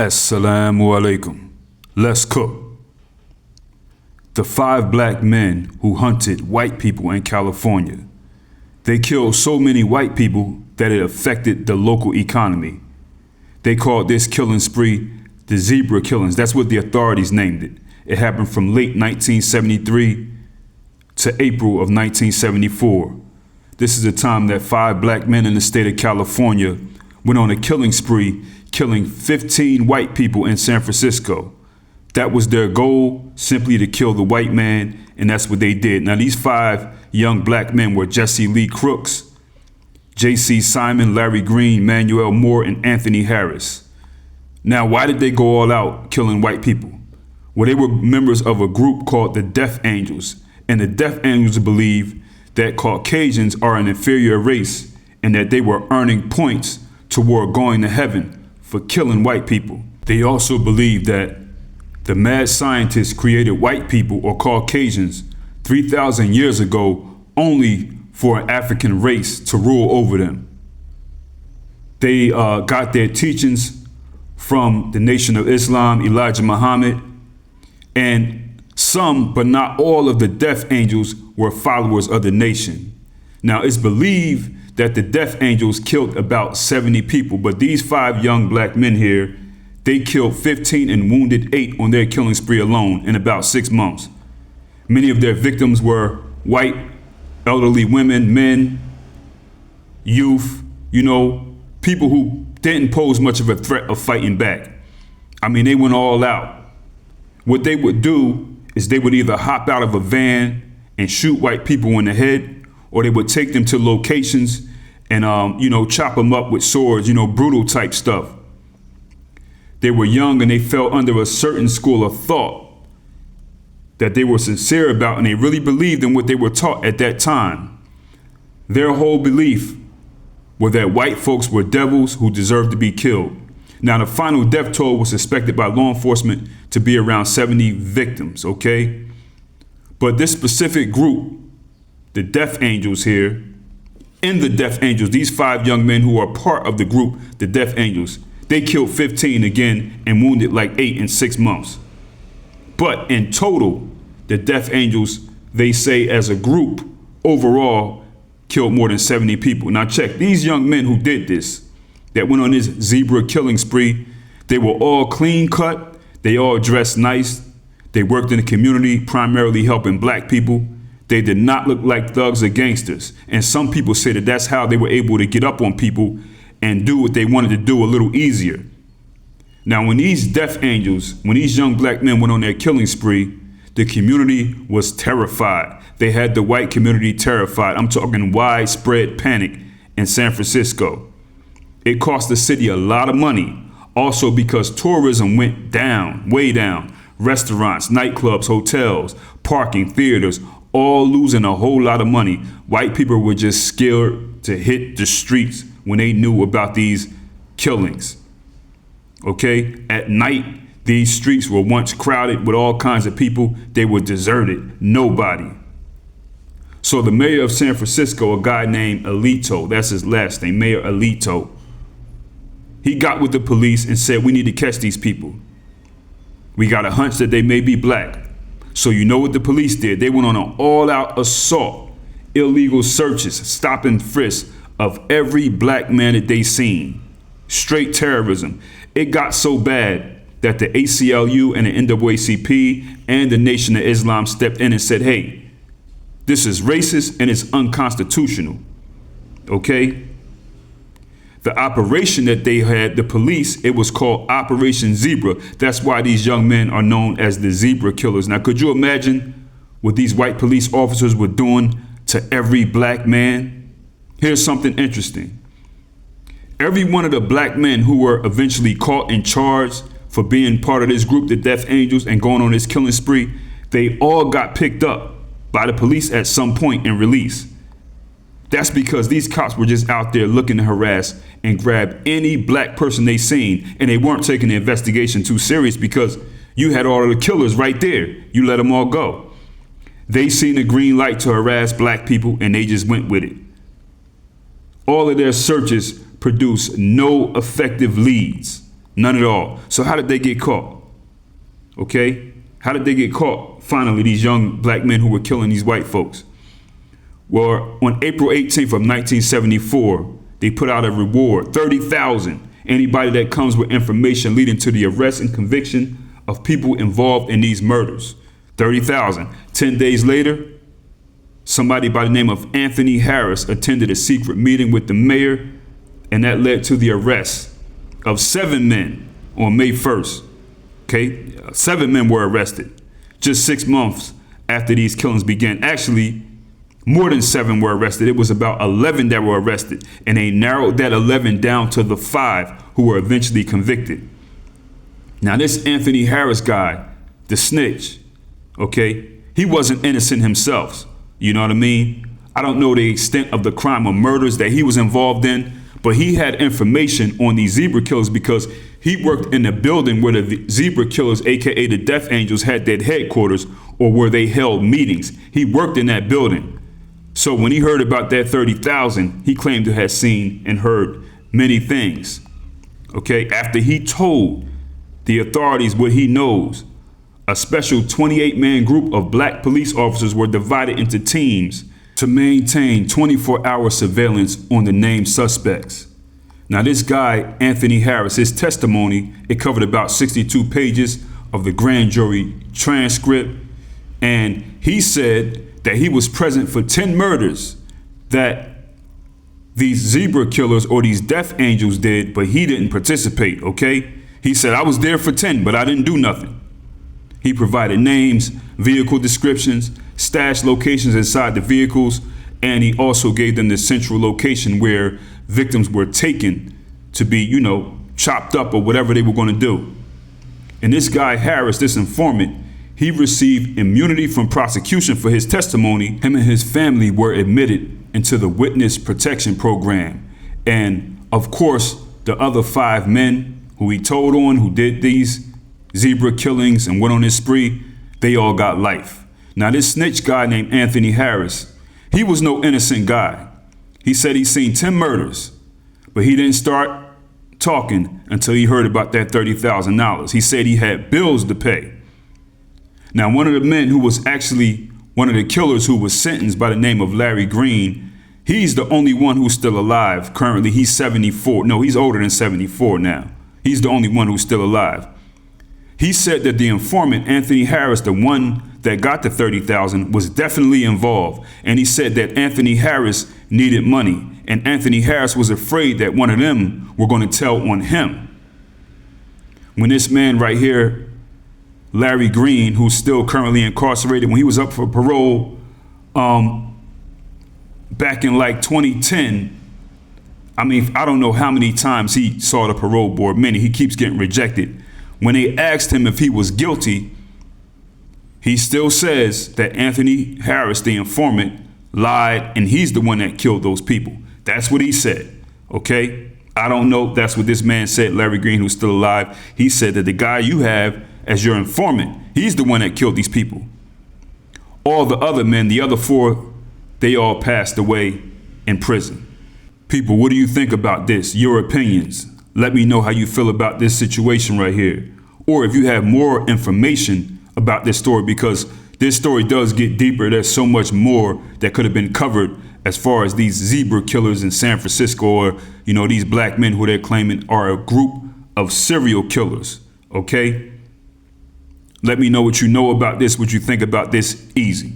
Assalamu alaikum. Let's cook. The 5 black men who hunted white people in California. They killed so many white people that it affected the local economy. They called this killing spree the zebra killings. That's what the authorities named it. It happened from late 1973 to April of 1974. This is the time that 5 black men in the state of California went on a killing spree, killing 15 white people in San Francisco. That was their goal, simply to kill the white man, and that's what they did. Now, these 5 young black men were Jesse Lee Crooks, J.C. Simon, Larry Green, Manuel Moore, and Anthony Harris. Now, why did they go all out killing white people? Well, they were members of a group called the Death Angels, and the Death Angels believe that Caucasians are an inferior race and that they were earning points toward going to heaven for killing white people. They also believe that the mad scientists created white people, or Caucasians, 3,000 years ago only for an African race to rule over them. They got their teachings from the Nation of Islam, Elijah Muhammad, and some, but not all, of the Death Angels were followers of the nation. Now, it's believed that the Death Angels killed about 70 people, but these 5 young black men here, they killed 15 and wounded 8 on their killing spree alone in about 6 months. Many of their victims were white, elderly women, men, youth, people who didn't pose much of a threat of fighting back. I mean, they went all out. What they would do is they would either hop out of a van and shoot white people in the head, or they would take them to locations and, chop them up with swords, brutal type stuff. They were young and they fell under a certain school of thought that they were sincere about, and they really believed in what they were taught at that time. Their whole belief was that white folks were devils who deserved to be killed. Now, the final death toll was suspected by law enforcement to be around 70 victims, okay? But this specific group, the Death Angels here, in the Death Angels, these 5 young men who are part of the group, the Death Angels, they killed 15 again and wounded like 8 in 6 months. But in total, the Death Angels, they say as a group, overall, killed more than 70 people. Now check, these young men who did this, that went on this zebra killing spree, they were all clean cut, they all dressed nice, they worked in the community, primarily helping black people. They did not look like thugs or gangsters. And some people say that that's how they were able to get up on people and do what they wanted to do a little easier. Now, when these Death Angels, when these young black men went on their killing spree, the community was terrified. They had the white community terrified. I'm talking widespread panic in San Francisco. It cost the city a lot of money. Also because tourism went down, way down. Restaurants, nightclubs, hotels, parking, theaters, all losing a whole lot of money. White people were just scared to hit the streets when they knew about these killings. Okay, at night, these streets were once crowded with all kinds of people. They were deserted, nobody. So the mayor of San Francisco, a guy named Alito, that's his last name, Mayor Alito, he got with the police and said, we need to catch these people. We got a hunch that they may be black. So you know what the police did? They went on an all-out assault, illegal searches, stop and frisk of every black man that they seen. Straight terrorism. It got so bad that the ACLU and the NAACP and the Nation of Islam stepped in and said, hey, this is racist and it's unconstitutional. Okay? The operation that they had, the police, it was called Operation Zebra. That's why these young men are known as the Zebra Killers. Now, could you imagine what these white police officers were doing to every black man? Here's something interesting. Every one of the black men who were eventually caught and charged for being part of this group, the Death Angels, and going on this killing spree, they all got picked up by the police at some point and released. That's because these cops were just out there looking to harass and grab any black person they seen, and they weren't taking the investigation too serious because you had all of the killers right there. You let them all go. They seen a green light to harass black people and they just went with it. All of their searches produced no effective leads. None at all. So how did they get caught? Okay? How did they get caught, finally, these young black men who were killing these white folks? Well, on April 18th of 1974, they put out a reward, 30,000. Anybody that comes with information leading to the arrest and conviction of people involved in these murders. 30,000. 10 days later, somebody by the name of Anthony Harris attended a secret meeting with the mayor, and that led to the arrest of 7 men on May 1st. Okay, 7 men were arrested just 6 months after these killings began. Actually, more than 7 were arrested. It was about 11 that were arrested, and they narrowed that 11 down to the 5 who were eventually convicted. Now, this Anthony Harris guy, the snitch, okay, he wasn't innocent himself. You know what I mean? I don't know the extent of the crime or murders that he was involved in, but he had information on these zebra killers because he worked in the building where the zebra killers, aka the Death Angels, had their headquarters, or where they held meetings. He worked in that building. So when he heard about that 30,000, he claimed to have seen and heard many things. Okay, after he told the authorities what he knows, a special 28-man group of black police officers were divided into teams to maintain 24-hour surveillance on the named suspects. Now, this guy, Anthony Harris, his testimony, it covered about 62 pages of the grand jury transcript, and he said that he was present for 10 murders that these zebra killers or these Death Angels did, but he didn't participate, okay? He said, I was there for 10, but I didn't do nothing. He provided names, vehicle descriptions, stash locations inside the vehicles, and he also gave them the central location where victims were taken to be, chopped up or whatever they were going to do. And this guy, Harris, this informant, he received immunity from prosecution for his testimony. Him and his family were admitted into the witness protection program. And of course, the other 5 men who he told on, who did these zebra killings and went on his spree, they all got life. Now, this snitch guy named Anthony Harris, he was no innocent guy. He said he'd seen 10 murders, but he didn't start talking until he heard about that $30,000. He said he had bills to pay. Now, one of the men who was actually one of the killers who was sentenced by the name of Larry Green, he's the only one who's still alive. Currently, he's 74. No, he's older than 74 now. He's the only one who's still alive. He said that the informant, Anthony Harris, the one that got the 30,000, was definitely involved. And he said that Anthony Harris needed money, and Anthony Harris was afraid that one of them were going to tell on him. When this man right here, Larry Green, who's still currently incarcerated, when he was up for parole back in like 2010, I don't know how many times he saw the parole board. Many. He keeps getting rejected. When they asked him if he was guilty, he still says that Anthony Harris, the informant, lied, and he's the one that killed those people. That's what he said, okay? I don't know if that's what this man said, Larry Green, who's still alive. He said that the guy you have as your informant, he's the one that killed these people. All the other men, the other 4, they all passed away in prison. People, what do you think about this? Your opinions. Let me know how you feel about this situation right here. Or if you have more information about this story, because this story does get deeper. There's so much more that could have been covered as far as these zebra killers in San Francisco, or, these black men who they're claiming are a group of serial killers, okay? Let me know what you know about this, what you think about this. Easy.